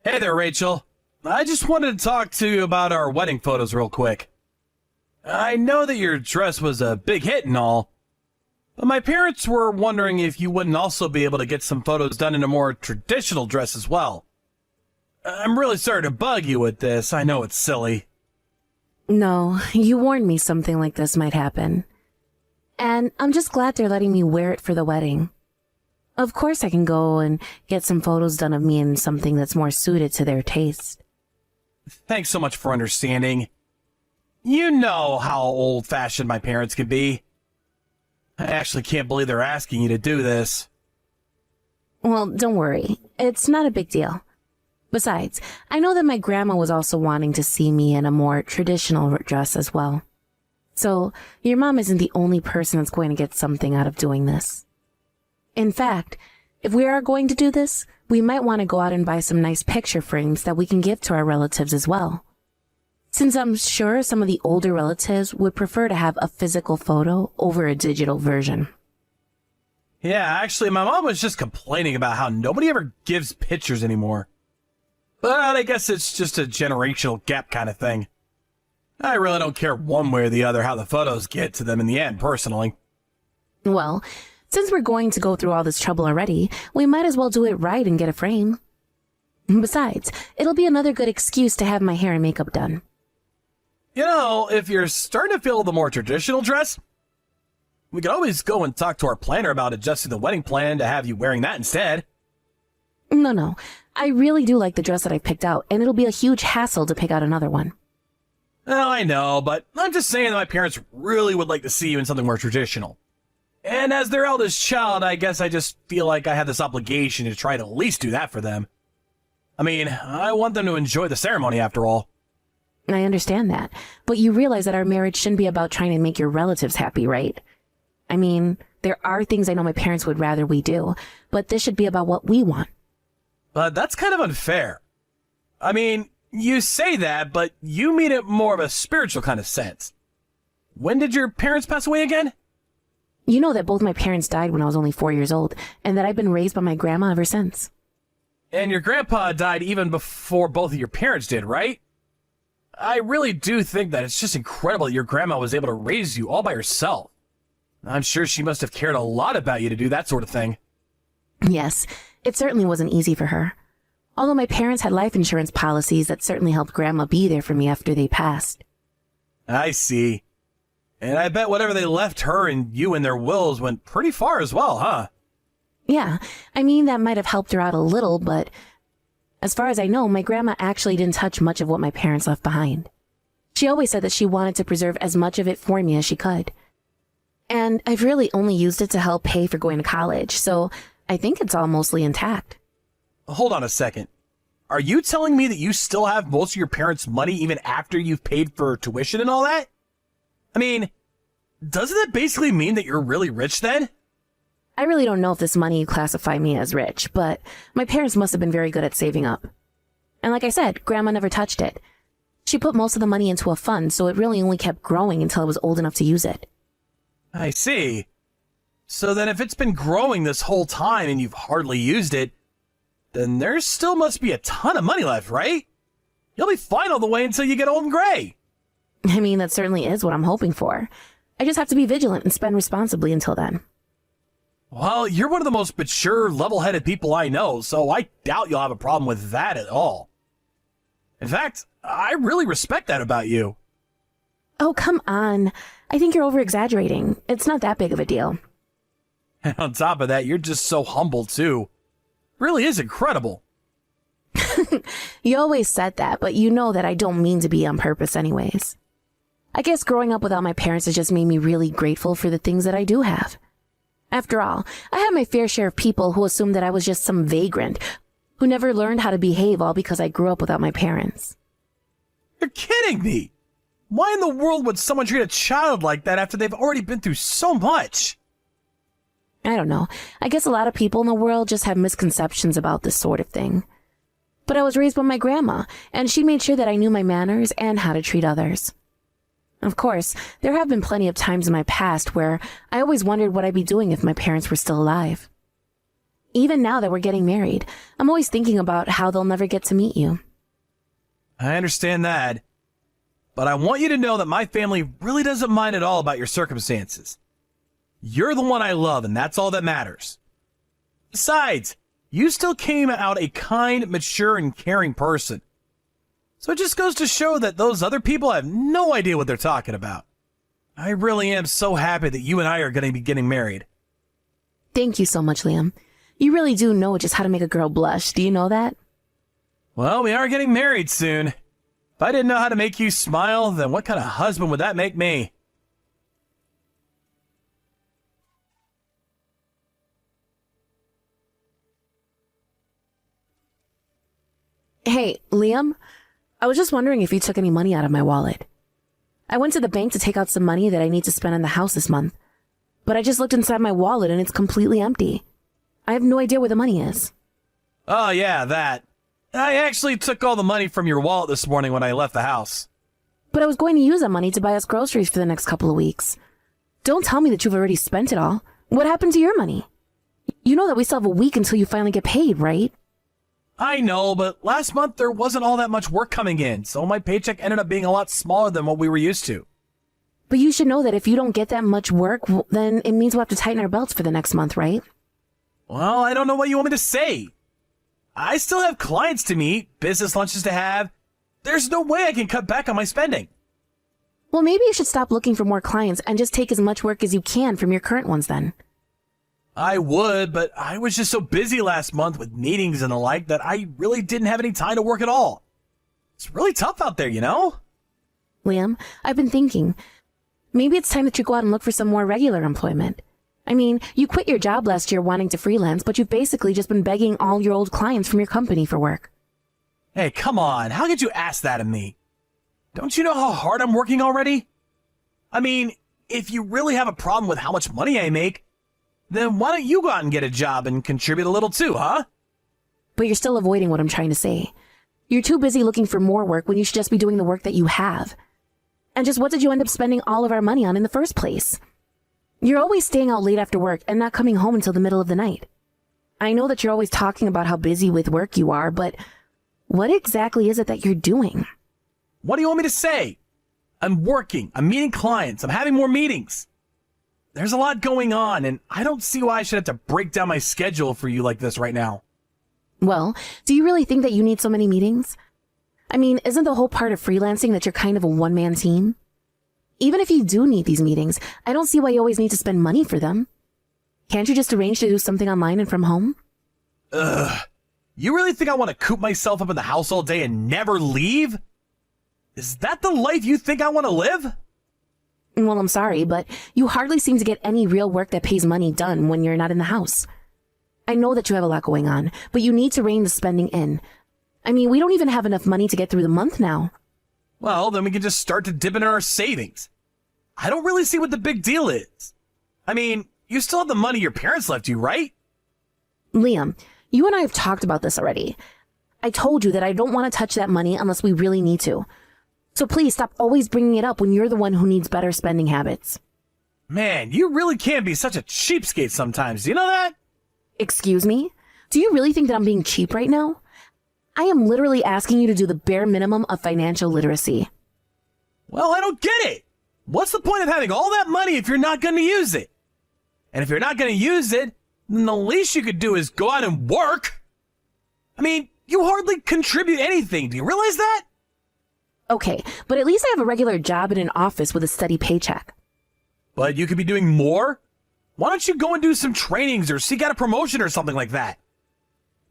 Hey there, Rachel. I just wanted to talk to you about our wedding photos real quick. I know that your dress was a big hit and all, but my parents were wondering if you wouldn't also be able to get some photos done in a more traditional dress as well. I'm really sorry to bug you with this. I know it's silly. No, you warned me something like this might happen. And I'm just glad they're letting me wear it for the wedding. Of course I can go and get some photos done of me in something that's more suited to their taste. Thanks so much for understanding. You know how old-fashioned my parents can be. I actually can't believe they're asking you to do this. Well, don't worry. It's not a big deal. Besides, I know that my grandma was also wanting to see me in a more traditional dress as well. So, your mom isn't the only person that's going to get something out of doing this. In fact, if we are going to do this, we might want to go out and buy some nice picture frames that we can give to our relatives as well. Since I'm sure some of the older relatives would prefer to have a physical photo over a digital version. Yeah, actually, my mom was just complaining about how nobody ever gives pictures anymore. But I guess it's just a generational gap kind of thing. I really don't care one way or the other how the photos get to them in the end, personally. Well, since we're going to go through all this trouble already, we might as well do it right and get a frame. Besides, it'll be another good excuse to have my hair and makeup done. You know, if you're starting to feel the more traditional dress, we could always go and talk to our planner about adjusting the wedding plan to have you wearing that instead. No. I really do like the dress that I picked out, and it'll be a huge hassle to pick out another one. Well, I know, but I'm just saying that my parents really would like to see you in something more traditional. And as their eldest child, I guess I just feel like I have this obligation to try to at least do that for them. I mean, I want them to enjoy the ceremony after all. I understand that, but you realize that our marriage shouldn't be about trying to make your relatives happy, right? I mean, there are things I know my parents would rather we do, but this should be about what we want. But that's kind of unfair. I mean, you say that, but you mean it more of a spiritual kind of sense. When did your parents pass away again? You know that both my parents died when I was only 4 years old, and that I've been raised by my grandma ever since. And your grandpa died even before both of your parents did, right? I really do think that it's just incredible that your grandma was able to raise you all by herself. I'm sure she must have cared a lot about you to do that sort of thing. Yes, it certainly wasn't easy for her. Although my parents had life insurance policies that certainly helped Grandma be there for me after they passed. I see. And I bet whatever they left her and you in their wills went pretty far as well, huh? Yeah, I mean, that might have helped her out a little, but as far as I know, my grandma actually didn't touch much of what my parents left behind. She always said that she wanted to preserve as much of it for me as she could. And I've really only used it to help pay for going to college, so I think it's all mostly intact. Hold on a second. Are you telling me that you still have most of your parents' money even after you've paid for tuition and all that? I mean, doesn't that basically mean that you're really rich then? I really don't know if this money would classify me as rich, but my parents must have been very good at saving up. And like I said, Grandma never touched it. She put most of the money into a fund, so it really only kept growing until I was old enough to use it. I see. So then if it's been growing this whole time and you've hardly used it, then there still must be a ton of money left, right? You'll be fine all the way until you get old and gray. I mean, that certainly is what I'm hoping for. I just have to be vigilant and spend responsibly until then. Well, you're one of the most mature, level-headed people I know, so I doubt you'll have a problem with that at all. In fact, I really respect that about you. Oh, come on. I think you're over-exaggerating. It's not that big of a deal. And on top of that, you're just so humble, too. Really is incredible. You always said that, but you know that I don't mean to be on purpose anyways. I guess growing up without my parents has just made me really grateful for the things that I do have. After all, I had my fair share of people who assumed that I was just some vagrant who never learned how to behave all because I grew up without my parents. You're kidding me! Why in the world would someone treat a child like that after they've already been through so much? I don't know. I guess a lot of people in the world just have misconceptions about this sort of thing. But I was raised by my grandma, and she made sure that I knew my manners and how to treat others. Of course, there have been plenty of times in my past where I always wondered what I'd be doing if my parents were still alive. even now that we're getting married, I'm always thinking about how they'll never get to meet you. I understand that. But I want you to know that my family really doesn't mind at all about your circumstances. You're the one I love, and that's all that matters. Besides, you still came out a kind, mature, and caring person. So it just goes to show that those other people have no idea what they're talking about. I really am so happy that you and I are going to be getting married. Thank you so much, Liam. You really do know just how to make a girl blush. Do you know that? Well, we are getting married soon. If I didn't know how to make you smile, then what kind of husband would that make me? Hey, Liam, I was just wondering if you took any money out of my wallet. I went to the bank to take out some money that I need to spend on the house this month, but I just looked inside my wallet and it's completely empty. I have no idea where the money is. Oh, yeah, that. I actually took all the money from your wallet this morning when I left the house. But I was going to use that money to buy us groceries for the next couple of weeks. Don't tell me that you've already spent it all. What happened to your money? You know that we still have a week until you finally get paid, right? I know, but last month there wasn't all that much work coming in, so my paycheck ended up being a lot smaller than what we were used to. But you should know that if you don't get that much work, then it means we'll have to tighten our belts for the next month, right? Well, I don't know what you want me to say. I still have clients to meet, business lunches to have. There's no way I can cut back on my spending. Well, maybe you should stop looking for more clients and just take as much work as you can from your current ones then. I would, but I was just so busy last month with meetings and the like that I really didn't have any time to work at all. It's really tough out there, you know? Liam, I've been thinking, maybe it's time that you go out and look for some more regular employment. I mean, you quit your job last year wanting to freelance, but you've basically just been begging all your old clients from your company for work. Hey, come on. How could you ask that of me? Don't you know how hard I'm working already? I mean, if you really have a problem with how much money I make, then why don't you go out and get a job and contribute a little too, huh? But you're still avoiding what I'm trying to say. You're too busy looking for more work when you should just be doing the work that you have. And just what did you end up spending all of our money on in the first place? You're always staying out late after work and not coming home until the middle of the night. I know that you're always talking about how busy with work you are, but what exactly is it that you're doing? What do you want me to say? I'm working. I'm meeting clients. I'm having more meetings. There's a lot going on, and I don't see why I should have to break down my schedule for you like this right now. Well, do you really think that you need so many meetings? I mean, isn't the whole part of freelancing that you're kind of a one-man team? Even if you do need these meetings, I don't see why you always need to spend money for them. Can't you just arrange to do something online and from home? Ugh. You really think I want to coop myself up in the house all day and never leave? Is that the life you think I want to live? Well, I'm sorry, but you hardly seem to get any real work that pays money done when you're not in the house. I know that you have a lot going on, but you need to rein the spending in. I mean, we don't even have enough money to get through the month now. Well, then we can just start to dip into our savings. I don't really see what the big deal is. I mean, you still have the money your parents left you, right? Liam, you and I have talked about this already. I told you that I don't want to touch that money unless we really need to. So please stop always bringing it up when you're the one who needs better spending habits. Man, you really can be such a cheapskate sometimes. Do you know that? Excuse me? Do you really think that I'm being cheap right now? I am literally asking you to do the bare minimum of financial literacy. Well, I don't get it. What's the point of having all that money if you're not going to use it? And if you're not going to use it, then the least you could do is go out and work. I mean, you hardly contribute anything. Do you realize that? Okay, but at least I have a regular job in an office with a steady paycheck. But you could be doing more. Why don't you go and do some trainings or seek out a promotion or something like that?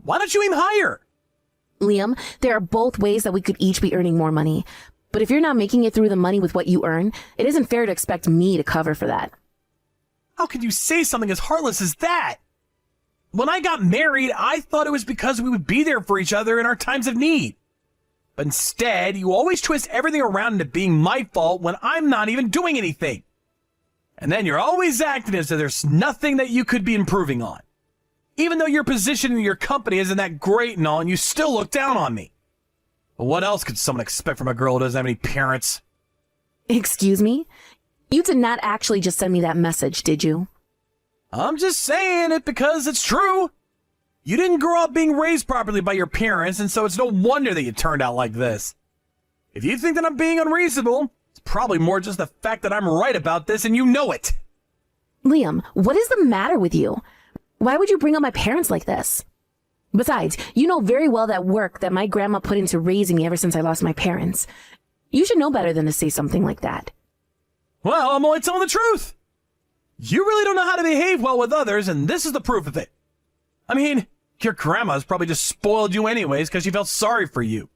Why don't you aim higher? Liam, there are both ways that we could each be earning more money. But if you're not making it through the money with what you earn, it isn't fair to expect me to cover for that. How can you say something as heartless as that? When I got married, I thought it was because we would be there for each other in our times of need. But instead, you always twist everything around into being my fault when I'm not even doing anything. And then you're always acting as if there's nothing that you could be improving on. Even though your position in your company isn't that great and all, and you still look down on me. But what else could someone expect from a girl who doesn't have any parents? Excuse me? You did not actually just send me that message, did you? I'm just saying it because it's true. You didn't grow up being raised properly by your parents, and so it's no wonder that you turned out like this. If you think that I'm being unreasonable, it's probably more just the fact that I'm right about this and you know it. Liam, what is the matter with you? Why would you bring up my parents like this? Besides, you know very well that work that my grandma put into raising me ever since I lost my parents. You should know better than to say something like that. Well, I'm only telling the truth. You really don't know how to behave well with others, and this is the proof of it. I mean, your grandma's probably just spoiled you anyways because she felt sorry for you.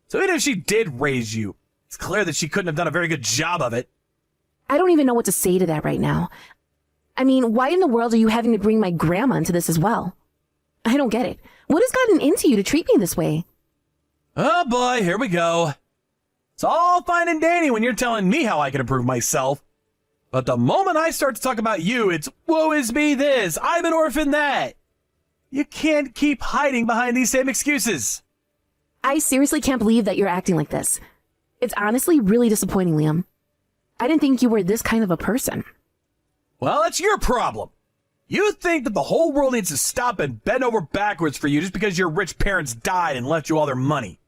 So even if she did raise you, it's clear that she couldn't have done a very good job of it. I don't even know what to say to that right now. I mean, why in the world are you having to bring my grandma into this as well? I don't get it. What has gotten into you to treat me this way? Oh boy, here we go. It's all fine and dandy when you're telling me how I can improve myself. But the moment I start to talk about you, it's woe is me this, I'm an orphan that. You can't keep hiding behind these same excuses. I seriously can't believe that you're acting like this. It's honestly really disappointing, Liam. I didn't think you were this kind of a person. Well, that's your problem. You think that the whole world needs to stop and bend over backwards for you just because your rich parents died and left you all their money.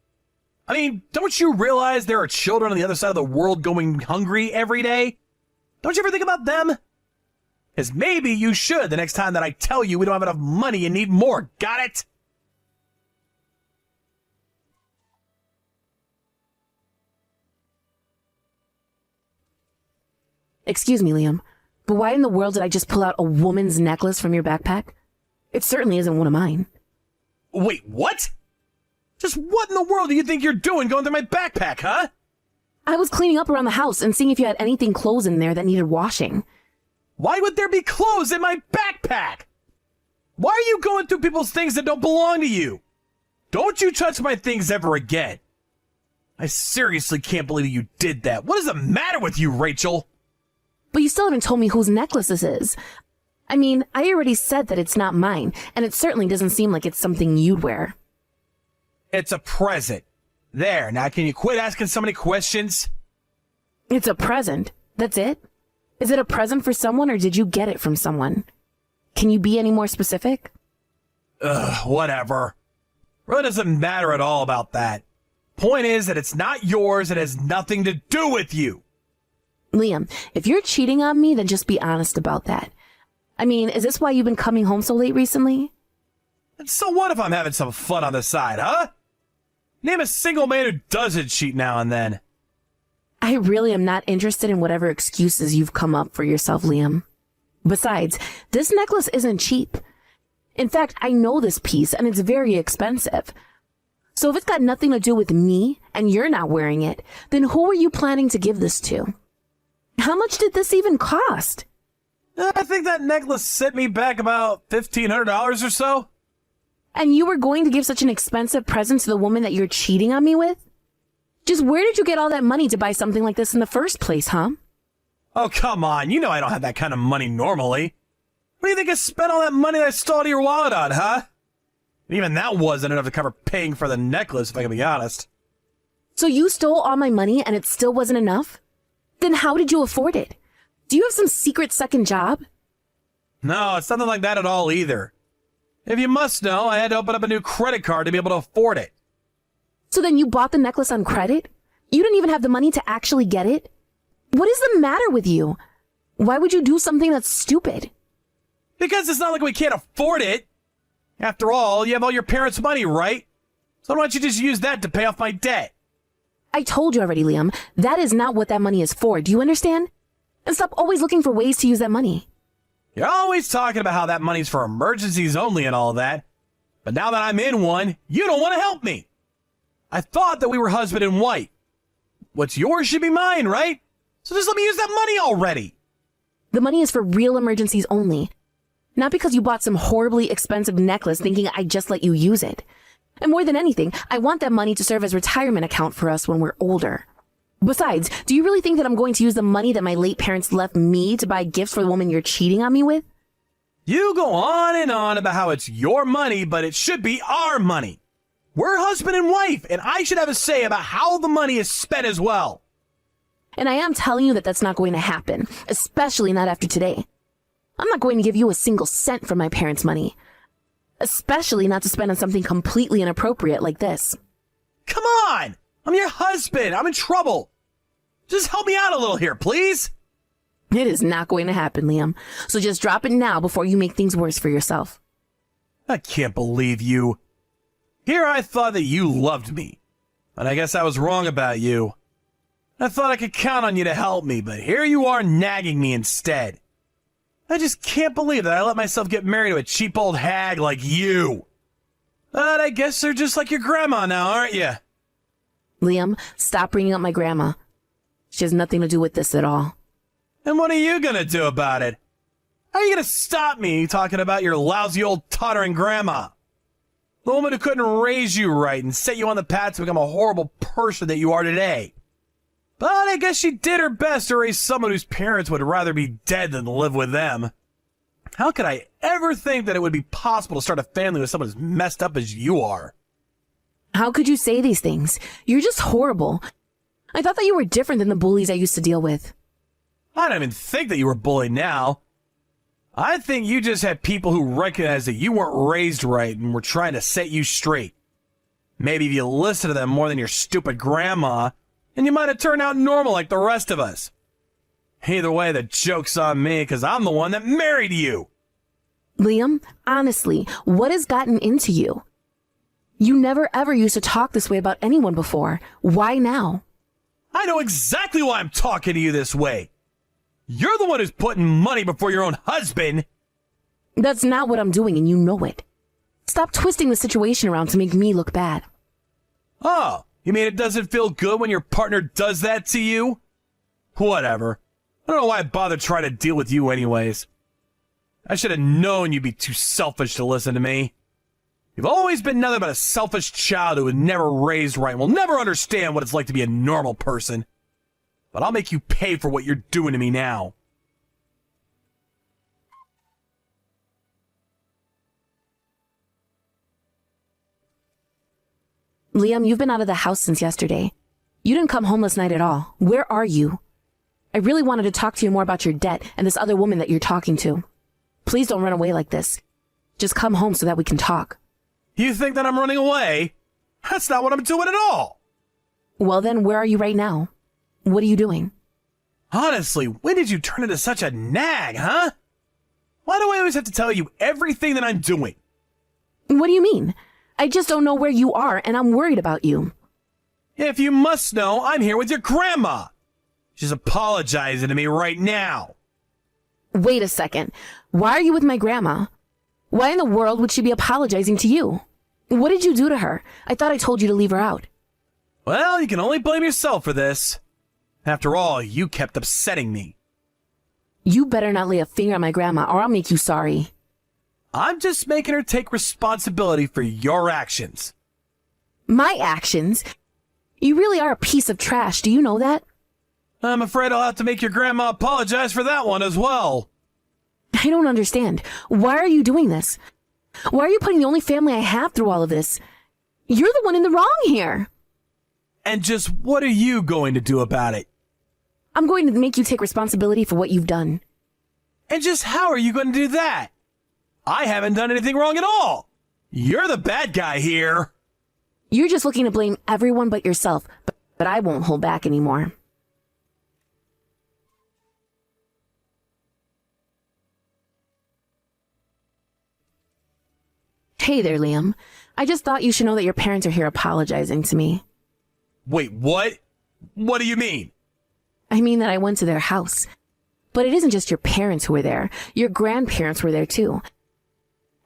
I mean, don't you realize there are children on the other side of the world going hungry every day? Don't you ever think about them? Because maybe you should the next time that I tell you we don't have enough money and need more. Got it? Excuse me, Liam, but why in the world did I just pull out a woman's necklace from your backpack? It certainly isn't one of mine. Wait, what? Just what in the world do you think you're doing going through my backpack, huh? I was cleaning up around the house and seeing if you had anything clothes in there that needed washing. Why would there be clothes in my backpack? Why are you going through people's things that don't belong to you? Don't you touch my things ever again. I seriously can't believe you did that. What is the matter with you, Rachel? But you still haven't told me whose necklace this is. I mean, I already said that it's not mine, and it certainly doesn't seem like it's something you'd wear. It's a present. There, now can you quit asking so many questions? It's a present. That's it? Is it a present for someone, or did you get it from someone? Can you be any more specific? Whatever. Really doesn't matter at all about that. Point is that it's not yours, it has nothing to do with you. Liam, if you're cheating on me, then just be honest about that. I mean, is this why you've been coming home so late recently? And so what if I'm having some fun on the side, huh? Name a single man who doesn't cheat now and then. I really am not interested in whatever excuses you've come up for yourself, Liam. Besides, this necklace isn't cheap. In fact, I know this piece, and it's very expensive. So if it's got nothing to do with me, and you're not wearing it, then who are you planning to give this to? How much did this even cost? I think that necklace set me back about $1,500 or so. And you were going to give such an expensive present to the woman that you're cheating on me with? Just where did you get all that money to buy something like this in the first place, huh? Oh, come on. You know I don't have that kind of money normally. What do you think I spent all that money that I stole out of your wallet on, huh? And even that wasn't enough to cover paying for the necklace, if I can be honest. So you stole all my money and it still wasn't enough? Then how did you afford it? Do you have some secret second job? No, it's nothing like that at all either. If you must know, I had to open up a new credit card to be able to afford it. So then you bought the necklace on credit? You didn't even have the money to actually get it? What is the matter with you? Why would you do something that's stupid? Because it's not like we can't afford it. After all, you have all your parents' money, right? So why don't you just use that to pay off my debt? I told you already, Liam. That is not what that money is for. Do you understand? And stop always looking for ways to use that money. You're always talking about how that money's for emergencies only and all that. But now that I'm in one, you don't want to help me. I thought that we were husband and wife. What's yours should be mine, right? So just let me use that money already. The money is for real emergencies only. Not because you bought some horribly expensive necklace thinking I'd just let you use it. And more than anything, I want that money to serve as retirement account for us when we're older. Besides, do you really think that I'm going to use the money that my late parents left me to buy gifts for the woman you're cheating on me with? You go on and on about how it's your money, but it should be our money. We're husband and wife, and I should have a say about how the money is spent as well. And I am telling you that that's not going to happen, especially not after today. I'm not going to give you a single cent from my parents' money. Especially not to spend on something completely inappropriate like this. Come on! I'm your husband. I'm in trouble. Just help me out a little here, please. It is not going to happen, Liam. So just drop it now before you make things worse for yourself. I can't believe you. Here I thought that you loved me, but I guess I was wrong about you. I thought I could count on you to help me, but here you are nagging me instead. I just can't believe that I let myself get married to a cheap old hag like you. But I guess they're just like your grandma now, aren't you? Liam, stop bringing up my grandma. She has nothing to do with this at all. And what are you gonna do about it? How are you gonna stop me talking about your lousy old tottering grandma? The woman who couldn't raise you right and set you on the path to become a horrible person that you are today. But I guess she did her best to raise someone whose parents would rather be dead than live with them. How could I ever think that it would be possible to start a family with someone as messed up as you are? How could you say these things? You're just horrible. I thought that you were different than the bullies I used to deal with. I don't even think that you were bullied now. I think you just had people who recognized that you weren't raised right and were trying to set you straight. Maybe if you listened to them more than your stupid grandma, and you might have turned out normal like the rest of us. Either way, the joke's on me because I'm the one that married you. Liam, honestly, what has gotten into you? You never ever used to talk this way about anyone before. Why now? I know exactly why I'm talking to you this way. You're the one who's putting money before your own husband. That's not what I'm doing, and you know it. Stop twisting the situation around to make me look bad. Oh, you mean it doesn't feel good when your partner does that to you? Whatever. I don't know why I bothered trying to deal with you anyways. I should have known you'd be too selfish to listen to me. You've always been nothing but a selfish child who was never raised right and will never understand what it's like to be a normal person. But I'll make you pay for what you're doing to me now. Liam, you've been out of the house since yesterday. You didn't come home last night at all. Where are you? I really wanted to talk to you more about your debt and this other woman that you're talking to. Please don't run away like this. Just come home so that we can talk. You think that I'm running away? That's not what I'm doing at all. Well then, where are you right now? What are you doing? Honestly, when did you turn into such a nag, huh? Why do I always have to tell you everything that I'm doing? What do you mean? I just don't know where you are, and I'm worried about you. If you must know, I'm here with your grandma. She's apologizing to me right now. Wait a second. Why are you with my grandma? Why in the world would she be apologizing to you? What did you do to her? I thought I told you to leave her out. Well, you can only blame yourself for this. After all, you kept upsetting me. You better not lay a finger on my grandma, or I'll make you sorry. I'm just making her take responsibility for your actions. My actions? You really are a piece of trash, do you know that? I'm afraid I'll have to make your grandma apologize for that one as well. I don't understand. Why are you doing this? Why are you putting the only family I have through all of this? You're the one in the wrong here. And just what are you going to do about it? I'm going to make you take responsibility for what you've done. And just how are you going to do that? I haven't done anything wrong at all. You're the bad guy here. You're just looking to blame everyone but yourself, but I won't hold back anymore. Hey there, Liam. I just thought you should know that your parents are here apologizing to me. Wait, what? What do you mean? I mean that I went to their house. But it isn't just your parents who were there. Your grandparents were there too.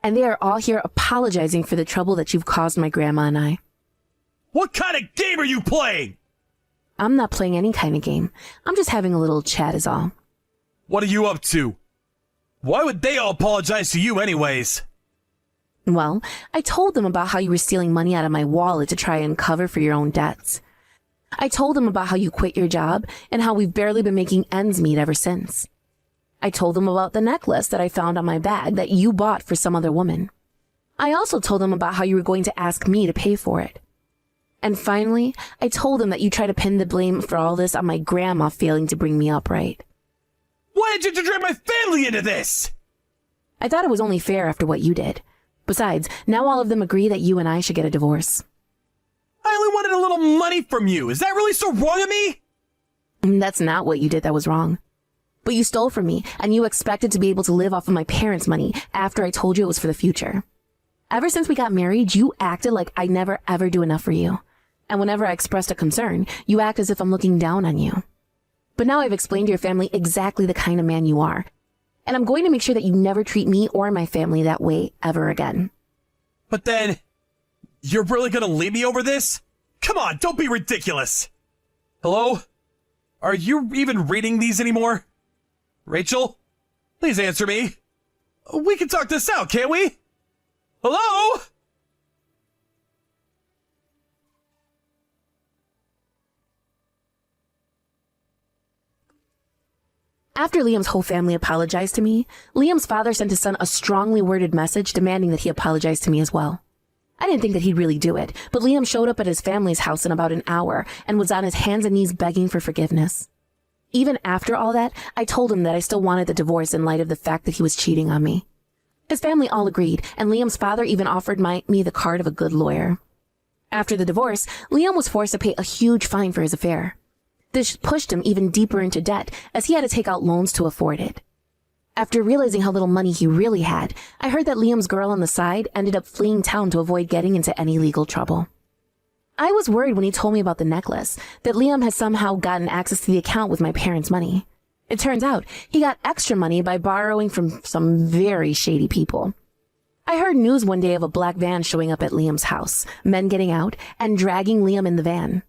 And they are all here apologizing for the trouble that you've caused my grandma and I. What kind of game are you playing? I'm not playing any kind of game. I'm just having a little chat is all. What are you up to? Why would they all apologize to you anyways? Well, I told them about how you were stealing money out of my wallet to try and cover for your own debts. I told them about how you quit your job and how we've barely been making ends meet ever since. I told them about the necklace that I found on my bag that you bought for some other woman. I also told them about how you were going to ask me to pay for it. And finally, I told them that you tried to pin the blame for all this on my grandma failing to bring me up right. Why did you drag my family into this? I thought it was only fair after what you did. Besides, now all of them agree that you and I should get a divorce. I only wanted a little money from you. Is that really so wrong of me? That's not what you did that was wrong. But you stole from me, and you expected to be able to live off of my parents' money after I told you it was for the future. Ever since we got married, you acted like I never ever do enough for you. And whenever I expressed a concern, you act as if I'm looking down on you. But now I've explained to your family exactly the kind of man you are. And I'm going to make sure that you never treat me or my family that way ever again. But then, you're really gonna leave me over this? Come on, don't be ridiculous. Hello? Are you even reading these anymore? Rachel? Please answer me. We can talk this out, can't we? Hello? After Liam's whole family apologized to me, Liam's father sent his son a strongly worded message demanding that he apologize to me as well. I didn't think that he'd really do it, but Liam showed up at his family's house in about an hour and was on his hands and knees begging for forgiveness. Even after all that, I told him that I still wanted the divorce in light of the fact that he was cheating on me. His family all agreed, and Liam's father even offered me the card of a good lawyer. After the divorce, Liam was forced to pay a huge fine for his affair. This pushed him even deeper into debt, as he had to take out loans to afford it. After realizing how little money he really had, I heard that Liam's girl on the side ended up fleeing town to avoid getting into any legal trouble. I was worried when he told me about the necklace, that Liam had somehow gotten access to the account with my parents' money. It turns out he got extra money by borrowing from some very shady people. I heard news one day of a black van showing up at Liam's house, men getting out, and dragging Liam in the van.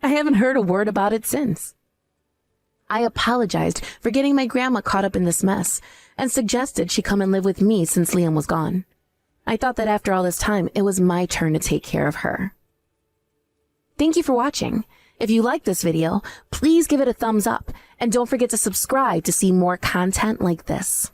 I haven't heard a word about it since. I apologized for getting my grandma caught up in this mess and suggested she come and live with me since Liam was gone. I thought that after all this time, it was my turn to take care of her. Thank you for watching. If you liked this video, please give it a thumbs up and don't forget to subscribe to see more content like this.